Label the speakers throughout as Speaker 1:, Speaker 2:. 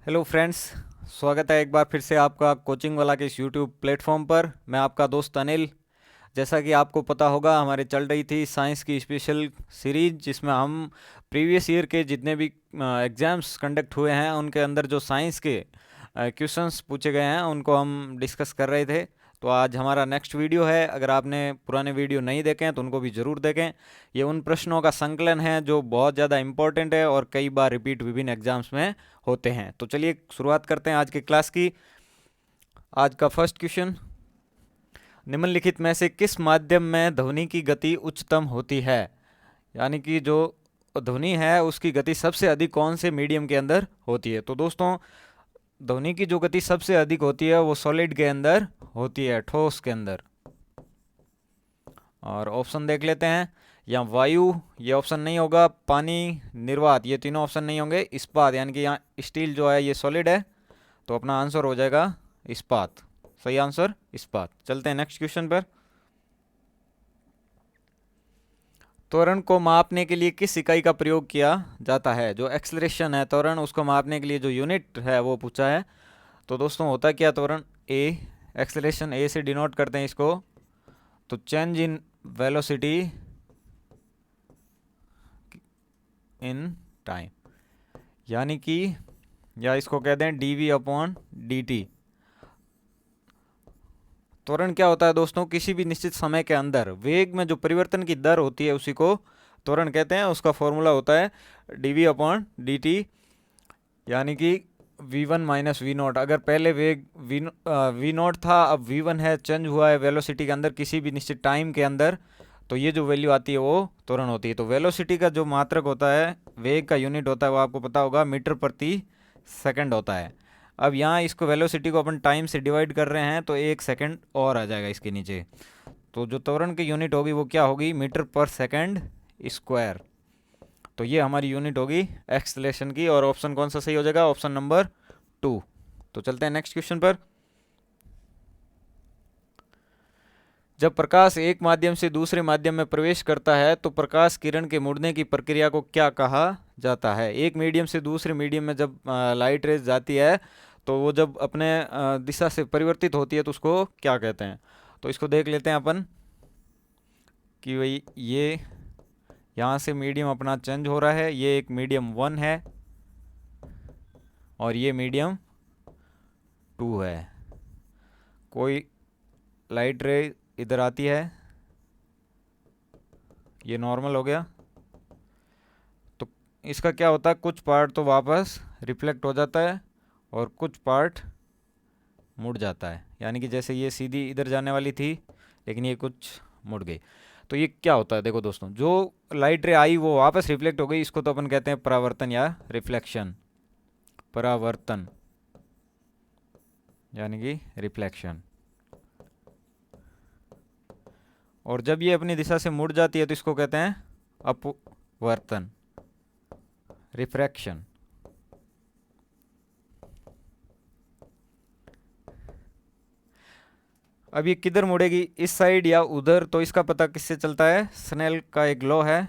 Speaker 1: Hello friends, स्वागत है एक बार फिर से आपका कोचिंग वाला के इस यूट्यूब प्लेटफॉर्म पर। मैं आपका दोस्त अनिल। जैसा कि आपको पता होगा, हमारे चल रही थी साइंस की स्पेशल सीरीज, जिसमें हम प्रीवियस ईयर के जितने भी एग्ज़ाम्स कंडक्ट हुए हैं उनके अंदर जो साइंस के क्वेश्चंस पूछे गए हैं उनको हम डिस्कस कर रहे थे। तो आज हमारा नेक्स्ट वीडियो है। अगर आपने पुराने वीडियो नहीं देखे हैं तो उनको भी ज़रूर देखें। ये उन प्रश्नों का संकलन है जो बहुत ज़्यादा इंपॉर्टेंट है और कई बार रिपीट विभिन्न एग्जाम्स में होते हैं। तो चलिए शुरुआत करते हैं आज की क्लास की। आज का फर्स्ट क्वेश्चन, निम्नलिखित में से किस माध्यम में ध्वनि की गति उच्चतम होती है? यानी कि जो ध्वनि है उसकी गति सबसे अधिक कौन से मीडियम के अंदर होती है? तो दोस्तों, ध्वनि की जो गति सबसे अधिक होती है वो सॉलिड के अंदर होती है, ठोस के अंदर। और ऑप्शन देख लेते हैं। या वायु, ये ऑप्शन नहीं होगा। पानी, निर्वात, ये तीनों ऑप्शन नहीं होंगे। इस्पात, यानी कि यहाँ स्टील जो है ये सॉलिड है, तो अपना आंसर हो जाएगा इस्पात। सही आंसर इस्पात। चलते हैं नेक्स्ट क्वेश्चन पर। त्वरण को मापने के लिए किस इकाई का प्रयोग किया जाता है? जो एक्सलेरेशन है, त्वरण, उसको मापने के लिए जो यूनिट है वो पूछा है। तो दोस्तों, होता क्या त्वरण? ए। एक्सलेरेशन ए से डिनोट करते हैं इसको। तो change in velocity in time, यानी कि या इसको कहते हैं dv अपॉन dt। त्वरण क्या होता है दोस्तों? किसी भी निश्चित समय के अंदर वेग में जो परिवर्तन की दर होती है उसी को त्वरण कहते हैं। उसका फॉर्मूला होता है dv अपॉन dt, यानी कि v1 माइनस वी नॉट। अगर पहले वेग वी नॉट था, अब v1 है, चेंज हुआ है वेलोसिटी के अंदर किसी भी निश्चित टाइम के अंदर, तो ये जो वैल्यू आती है वो त्वरण होती है। तो वेलोसिटी का जो मात्रक होता है, वेग का यूनिट होता है, वो आपको पता होगा मीटर प्रति सेकंड होता है। अब यहाँ इसको वेलोसिटी को अपन टाइम से डिवाइड कर रहे हैं तो 1 सेकंड और आ जाएगा इसके नीचे। तो जो त्वरण की यूनिट होगी वो क्या होगी? मीटर पर सेकंड स्क्वायर। तो ये हमारी यूनिट होगी एक्सलेशन की। और ऑप्शन कौन सा सही हो जाएगा? Option number 2। तो चलते हैं नेक्स्ट क्वेश्चन पर। जब प्रकाश एक माध्यम से दूसरे माध्यम में प्रवेश करता है तो प्रकाश किरण के मुड़ने की प्रक्रिया को क्या कहा जाता है? एक मीडियम से दूसरे मीडियम में जब लाइट रेज जाती है तो वो जब अपने दिशा से परिवर्तित होती है तो उसको क्या कहते हैं? तो इसको देख लेते हैं अपन कि भाई ये यहाँ से मीडियम अपना चेंज हो रहा है। ये एक मीडियम 1 है और ये मीडियम 2 है। कोई लाइट रे इधर आती है, ये नॉर्मल हो गया। तो इसका क्या होता है? कुछ पार्ट तो वापस रिफ्लेक्ट हो जाता है और कुछ पार्ट मुड़ जाता है। यानी कि जैसे ये सीधी इधर जाने वाली थी लेकिन ये कुछ मुड़ गई। तो ये क्या होता है? देखो दोस्तों, जो लाइट रे आई वो वापस रिफ्लेक्ट हो गई, इसको तो अपन कहते हैं परावर्तन या रिफ्लेक्शन। परावर्तन यानी कि रिफ्लेक्शन। और जब ये अपनी दिशा से मुड़ जाती है तो इसको कहते हैं अपवर्तन, रिफ्रैक्शन। अब ये किधर मुड़ेगी, इस साइड या उधर? तो इसका पता किससे चलता है? स्नेल का एक लॉ है,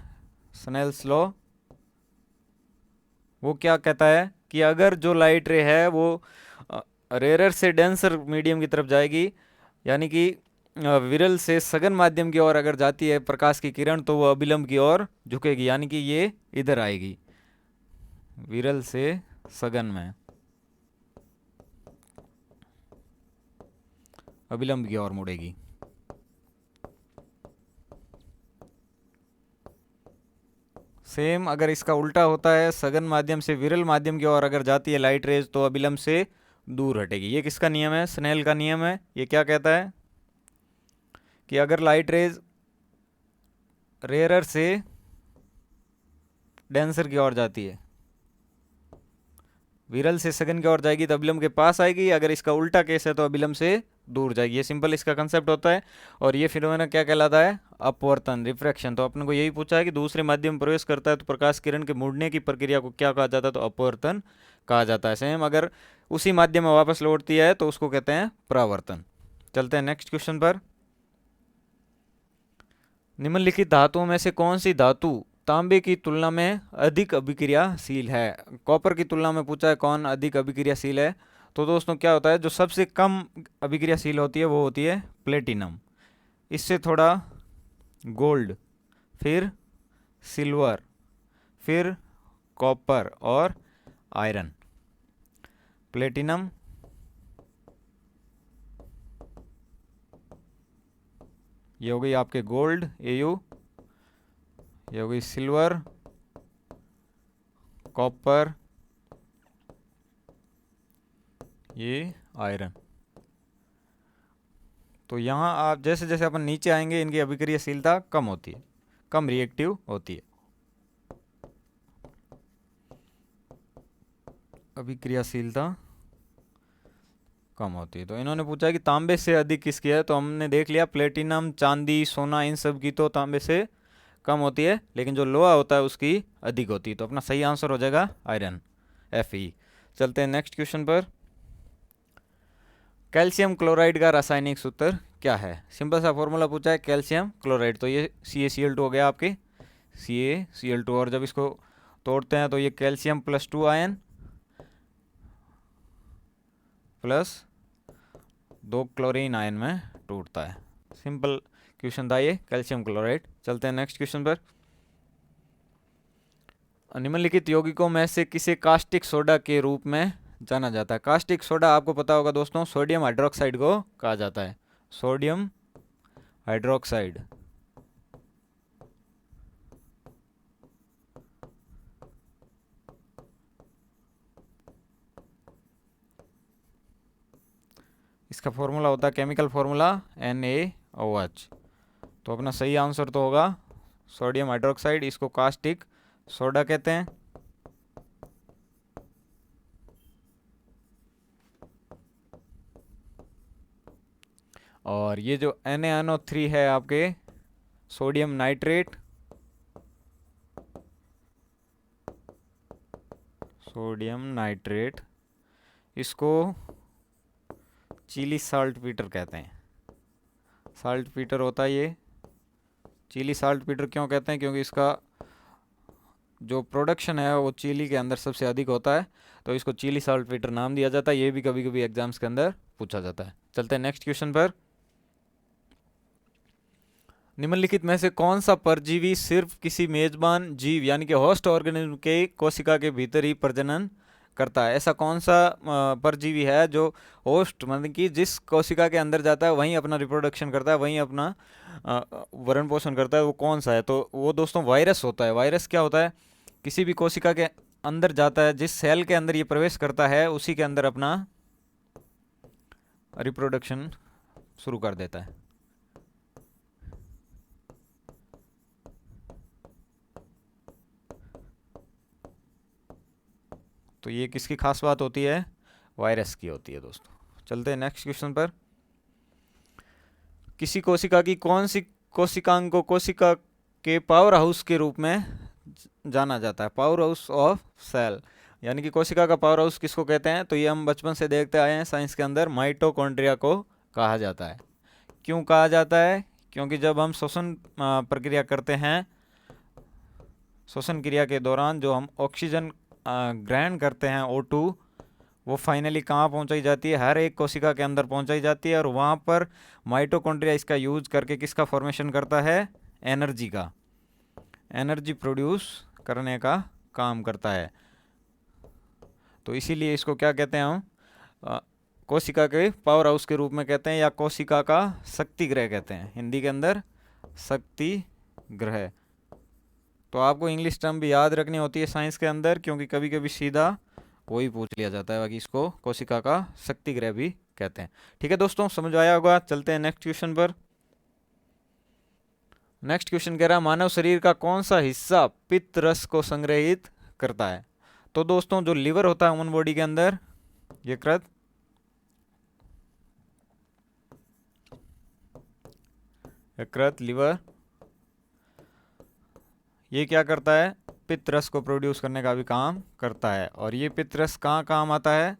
Speaker 1: स्नेल्स लॉ। वो क्या कहता है कि अगर जो लाइट रे है वो रेयर से डेंसर मीडियम की तरफ जाएगी, यानी कि विरल से सघन माध्यम की ओर अगर जाती है प्रकाश की किरण, तो वो अभिलंब की ओर झुकेगी, यानी कि ये इधर आएगी, विरल से सघन में अभिलंब की ओर मुड़ेगी। सेम अगर इसका उल्टा होता है, सघन माध्यम से विरल माध्यम की ओर अगर जाती है लाइट रेज, तो अभिलंब से दूर हटेगी। ये किसका नियम है? स्नेल का नियम है। ये क्या कहता है कि अगर लाइट रेज रेयरर से डेंसर की ओर जाती है, विरल से सघन की ओर जाएगी तो अभिलंब के पास आएगी। अगर इसका उल्टा केस है तो अभिलंब से दूर जाएगी। ये सिंपल इसका कंसेप्ट होता है। और ये फिनोमेना क्या कहलाता है? अपवर्तन, रिफ्रैक्शन। तो अपने को यही पूछा है कि दूसरे माध्यम में प्रवेश करता है तो प्रकाश किरण के मुड़ने की प्रक्रिया को क्या कहा जाता है? तो अपवर्तन कहा जाता है। सेम अगर उसी माध्यम में वापस लौटती है तो उसको कहते हैं परावर्तन। चलते हैं नेक्स्ट क्वेश्चन पर। निम्नलिखित धातुओं में से कौन सी धातु तांबे की तुलना में अधिक अभिक्रियाशील है। कॉपर की तुलना में पूछा है कौन अधिक अभिक्रियाशील है। तो दोस्तों क्या होता है, जो सबसे कम अभिक्रियाशील होती है वो होती है प्लेटिनम, इससे थोड़ा गोल्ड, फिर सिल्वर, फिर कॉपर और आयरन। प्लेटिनम, ये हो गई आपके गोल्ड Au, ये हो गई सिल्वर, कॉपर, ये आयरन। तो यहाँ आप जैसे जैसे अपन नीचे आएंगे इनकी अभिक्रियाशीलता कम होती है, कम रिएक्टिव होती है। अभिक्रियाशीलता कम होती है। तो इन्होंने पूछा कि तांबे से अधिक किसकी है, तो हमने देख लिया प्लेटिनम, चांदी, सोना, इन सब की तो तांबे से कम होती है, लेकिन जो लोहा होता है उसकी अधिक होती है। तो अपना सही आंसर हो जाएगा आयरन, Fe। चलते हैं नेक्स्ट क्वेश्चन पर। कैल्शियम क्लोराइड का रासायनिक सूत्र क्या है? सिंपल सा फॉर्मूला पूछा है कैल्शियम क्लोराइड, तो ये CaCl2 हो गया आपके, CaCl2, और जब इसको तोड़ते हैं तो ये calcium +2 ion plus 2 chlorine ion में टूटता है। सिंपल क्वेश्चन था ये कैल्शियम क्लोराइड। चलते हैं नेक्स्ट क्वेश्चन पर। निम्नलिखित यौगिकों में से किसे कास्टिक सोडा के रूप में जाना जाता है? कास्टिक सोडा आपको पता होगा दोस्तों, सोडियम हाइड्रोक्साइड को कहा जाता है, सोडियम हाइड्रोक्साइड। इसका फॉर्मूला होता है, केमिकल फॉर्मूला NaOH। तो अपना सही आंसर तो होगा सोडियम हाइड्रोक्साइड, इसको कास्टिक सोडा कहते हैं। और ये जो NaNO3 है आपके, सोडियम नाइट्रेट, सोडियम नाइट्रेट, इसको चिली साल्ट पीटर कहते हैं। साल्ट पीटर होता है ये, चिली साल्ट पीटर क्यों कहते हैं? क्योंकि इसका जो प्रोडक्शन है वो चिली के अंदर सबसे अधिक होता है, तो इसको चिली साल्ट पीटर नाम दिया जाता है। ये भी कभी कभी एग्जाम्स के अंदर पूछा जाता है। चलते हैं नेक्स्ट क्वेश्चन पर। निम्नलिखित में से कौन सा परजीवी सिर्फ किसी मेजबान जीव यानी कि होस्ट ऑर्गेनिज्म के कोशिका के भीतर ही प्रजनन करता है? ऐसा कौन सा परजीवी है जो होस्ट मतलब कि जिस कोशिका के अंदर जाता है वहीं अपना रिप्रोडक्शन करता है, वहीं अपना भरण पोषण करता है, वो कौन सा है? तो वो दोस्तों वायरस होता है। वायरस क्या होता है, किसी भी कोशिका के अंदर जाता है, जिस सेल के अंदर ये प्रवेश करता है उसी के अंदर अपना रिप्रोडक्शन शुरू कर देता है। तो ये किसकी खास बात होती है? वायरस की होती है दोस्तों। चलते हैं नेक्स्ट क्वेश्चन पर। किसी कोशिका की कौन सी कोशिकांग को कोशिका के पावर हाउस के रूप में जाना जाता है? पावर हाउस ऑफ सेल, यानी कि कोशिका का पावर हाउस किसको कहते हैं? तो ये हम बचपन से देखते आए हैं साइंस के अंदर, माइटोकॉन्ड्रिया को कहा जाता है। क्यों कहा जाता है? क्योंकि जब हम श्वसन प्रक्रिया करते हैं, श्वसन क्रिया के दौरान जो हम ऑक्सीजन ग्रहण करते हैं O2, वो फाइनली कहाँ पहुँचाई जाती है? हर एक कोशिका के अंदर पहुँचाई जाती है, और वहाँ पर माइटोकॉन्ड्रिया इसका यूज करके किसका फॉर्मेशन करता है? एनर्जी का, एनर्जी प्रोड्यूस करने का काम करता है। तो इसीलिए इसको क्या कहते हैं हम? कोशिका के पावर हाउस के रूप में कहते हैं, या कोशिका का शक्ति ग्रह कहते हैं, हिंदी के अंदर शक्ति ग्रह। तो आपको इंग्लिश टर्म भी याद रखनी होती है साइंस के अंदर, क्योंकि कभी कभी सीधा वही पूछ लिया जाता है। बाकी इसको कोशिका का शक्ति ग्रह भी कहते हैं। ठीक है दोस्तों, समझ आया होगा। चलते हैं नेक्स्ट क्वेश्चन पर। नेक्स्ट क्वेश्चन कह रहा है मानव शरीर का कौन सा हिस्सा पित्त रस को संग्रहित करता है? तो दोस्तों जो लिवर होता है ह्यूमन बॉडी के अंदर, यकृत, यकृत लिवर, ये क्या करता है? पित्त रस को प्रोड्यूस करने का भी काम करता है। और ये पित्त रस कहाँ काम आता है?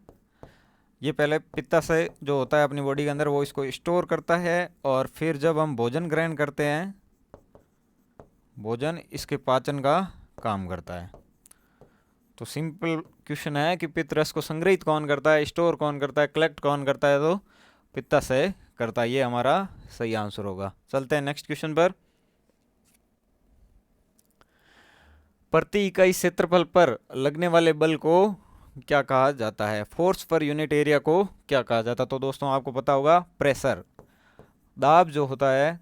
Speaker 1: ये पहले पित्ताशय जो होता है अपनी बॉडी के अंदर, वो इसको स्टोर करता है, और फिर जब हम भोजन ग्रहण करते हैं भोजन इसके पाचन का काम करता है। तो सिंपल क्वेश्चन है कि पित्त रस को संग्रहित कौन करता है, स्टोर कौन करता है, कलेक्ट कौन करता है, तो पित्ताशय करता है। ये हमारा सही आंसर होगा। चलते हैं नेक्स्ट क्वेश्चन पर। प्रति इकाई क्षेत्रफल पर लगने वाले बल को क्या कहा जाता है? फोर्स पर यूनिट एरिया को क्या कहा जाता है? तो दोस्तों आपको पता होगा प्रेशर, दाब जो होता है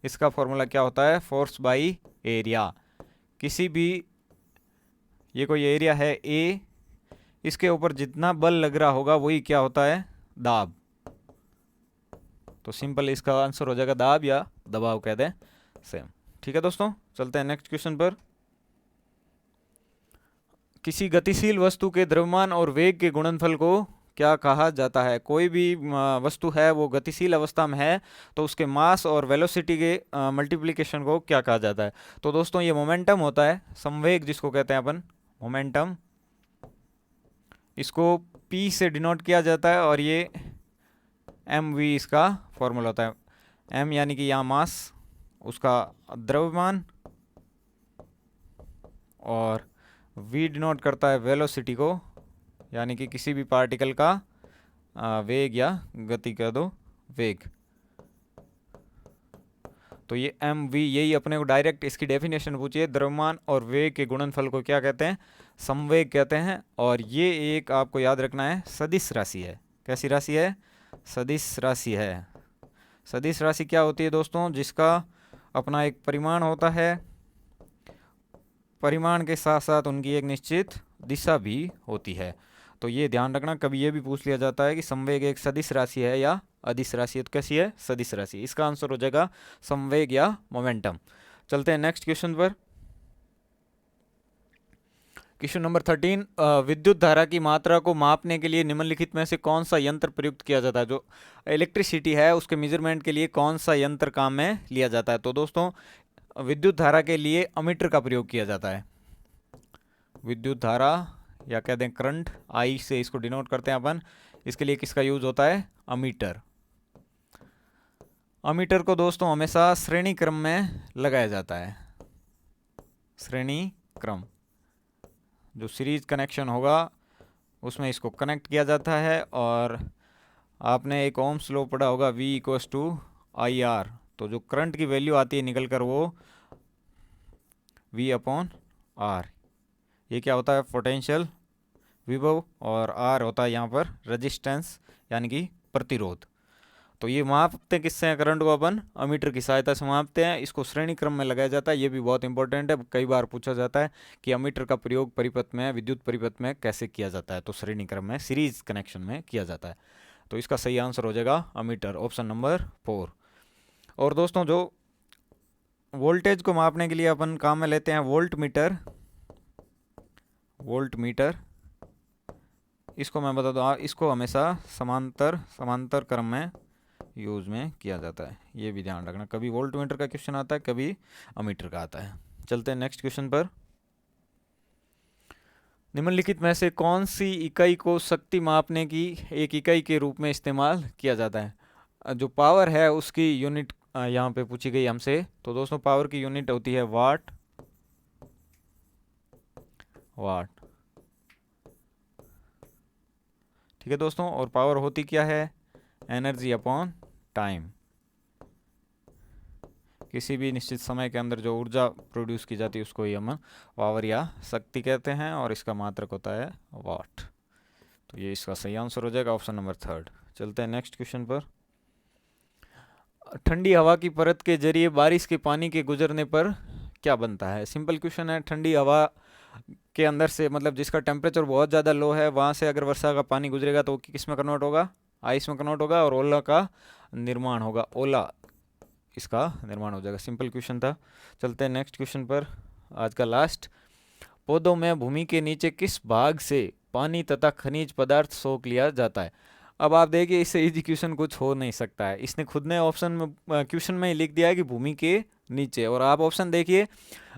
Speaker 1: इसका फॉर्मूला क्या होता है? Force by area. किसी भी, ये कोई एरिया है ए, इसके ऊपर जितना बल लग रहा होगा वही क्या होता है? दाब। तो सिंपल इसका आंसर हो जाएगा दाब या दबाव कह दें, सेम। ठीक है दोस्तों, चलते हैं नेक्स्ट क्वेश्चन पर। किसी गतिशील वस्तु के द्रव्यमान और वेग के गुणनफल को क्या कहा जाता है? कोई भी वस्तु है वो गतिशील अवस्था में है तो उसके मास और वेलोसिटी के मल्टीप्लिकेशन को क्या कहा जाता है? तो दोस्तों ये मोमेंटम होता है, संवेग जिसको कहते हैं अपन, मोमेंटम। इसको P से डिनोट किया जाता है और ये mv इसका फॉर्मूला होता है। m यानी कि यहाँ मास, उसका द्रव्यमान, और v डिनोट करता है वेलोसिटी को, यानी कि किसी भी पार्टिकल का वेग या गति कह दो, वेग। तो ये mv, यही अपने को डायरेक्ट इसकी डेफिनेशन पूछिए, द्रव्यमान और वेग के गुणनफल को क्या कहते हैं? संवेग कहते हैं। और ये एक आपको याद रखना है, सदिश राशि है। कैसी राशि है? सदिश राशि है। सदिश राशि क्या होती है दोस्तों? जिसका अपना एक परिमाण होता है, परिमाण के साथ साथ उनकी एक निश्चित दिशा भी होती है। तो ये ध्यान रखना, कभी ये भी पूछ लिया जाता है कि संवेग एक सदिश राशि है या अदिश राशि है, तो कैसी है? सदिश राशि। इसका आंसर हो जाएगा संवेग या मोमेंटम। चलते हैं नेक्स्ट क्वेश्चन पर। क्वेश्चन नंबर 13, विद्युत धारा की मात्रा को मापने के लिए निम्नलिखित में से कौन सा यंत्र प्रयुक्त किया जाता है? जो इलेक्ट्रिसिटी है उसके मेजरमेंट के लिए कौन सा यंत्र काम में लिया जाता है? तो दोस्तों विद्युत धारा के लिए अमीटर का प्रयोग किया जाता है। विद्युत धारा या कह दें करंट, आई से इसको डिनोट करते हैं अपन, इसके लिए किसका यूज होता है? अमीटर। अमीटर को दोस्तों हमेशा श्रेणी क्रम में लगाया जाता है। श्रेणी क्रम, जो सीरीज कनेक्शन होगा उसमें इसको कनेक्ट किया जाता है। और आपने एक ओम्स लॉ पढ़ा होगा, V equals to I R. तो जो करंट की वैल्यू आती है निकल कर वो V अपॉन आर। ये क्या होता है? पोटेंशियल, विभव, और आर होता है यहाँ पर रेजिस्टेंस यानी कि प्रतिरोध। तो ये मापते किससे हैं? करंट को अपन अमीटर की सहायता से मापते हैं। इसको श्रेणी क्रम में लगाया जाता है। ये भी बहुत इंपॉर्टेंट है, कई बार पूछा जाता है कि अमीटर का प्रयोग परिपथ में, विद्युत परिपथ में कैसे किया जाता है? तो श्रेणी क्रम में, सीरीज कनेक्शन में किया जाता है। तो इसका सही आंसर हो जाएगा अमीटर, ऑप्शन नंबर 4। और दोस्तों जो वोल्टेज को मापने के लिए अपन काम में लेते हैं वोल्ट मीटर, वोल्ट मीटर, इसको मैं बता दूँ, इसको हमेशा समांतर क्रम में यूज में किया जाता है। ये भी ध्यान रखना, कभी वोल्ट मीटर का क्वेश्चन आता है, कभी अमीटर का आता है। चलते हैं नेक्स्ट क्वेश्चन पर। निम्नलिखित में से कौन सी इकाई को शक्ति मापने की एक इकाई के रूप में इस्तेमाल किया जाता है? जो पावर है उसकी यूनिट यहाँ पे पूछी गई हमसे। तो दोस्तों पावर की यूनिट होती है वाट, वाट। ठीक है दोस्तों, और पावर होती क्या है? Energy upon time. किसी भी निश्चित समय के अंदर जो ऊर्जा प्रोड्यूस की जाती है उसको ही हम पावर या शक्ति कहते हैं, और इसका मात्रक होता है वाट। तो ये इसका सही आंसर हो जाएगा, ऑप्शन नंबर 3। चलते हैं नेक्स्ट क्वेश्चन पर। ठंडी हवा की परत के जरिए बारिश के पानी के गुजरने पर क्या बनता है? सिंपल क्वेश्चन है। ठंडी हवा के अंदर से, मतलब जिसका टेम्परेचर बहुत ज़्यादा लो है, वहाँ से अगर वर्षा का पानी गुजरेगा तो किस में कन्वर्ट होगा? आइस में कन्वर्ट होगा, और ओला का निर्माण होगा, ओला इसका निर्माण हो जाएगा। सिंपल क्वेश्चन था। चलते हैं नेक्स्ट क्वेश्चन पर, आज का लास्ट। पौधों में भूमि के नीचे किस भाग से पानी तथा खनिज पदार्थ सोख लिया जाता है? अब आप देखिए, इससे इजी क्वेश्चन कुछ हो नहीं सकता है। इसने खुद ने ऑप्शन में, क्वेश्चन में ही लिख दिया है कि भूमि के नीचे। और आप ऑप्शन देखिए,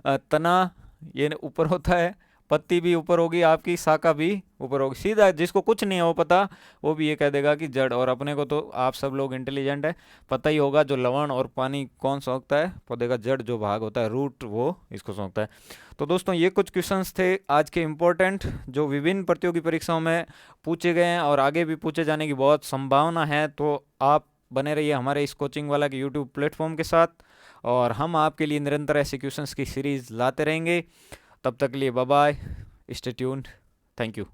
Speaker 1: तना ये ऊपर होता है, पत्ती भी ऊपर होगी, आपकी शाखा भी ऊपर होगी। सीधा जिसको कुछ नहीं है वो पता, वो भी ये कह देगा कि जड़। और अपने को तो आप सब लोग इंटेलिजेंट है, पता ही होगा जो लवण और पानी कौन सोखता है पौधे का, जड़ जो भाग होता है रूट, वो इसको सोखता है। तो दोस्तों ये कुछ क्वेश्चंस थे आज के इम्पोर्टेंट, जो विभिन्न प्रतियोगी परीक्षाओं में पूछे गए हैं और आगे भी पूछे जाने की बहुत संभावना है। तो आप बने रहिए हमारे इस कोचिंग वाला के यूट्यूब प्लेटफॉर्म के साथ, और हम आपके लिए निरंतर ऐसे क्वेश्चंस की सीरीज लाते रहेंगे। तब तक के लिए bye bye, stay tuned, thank you.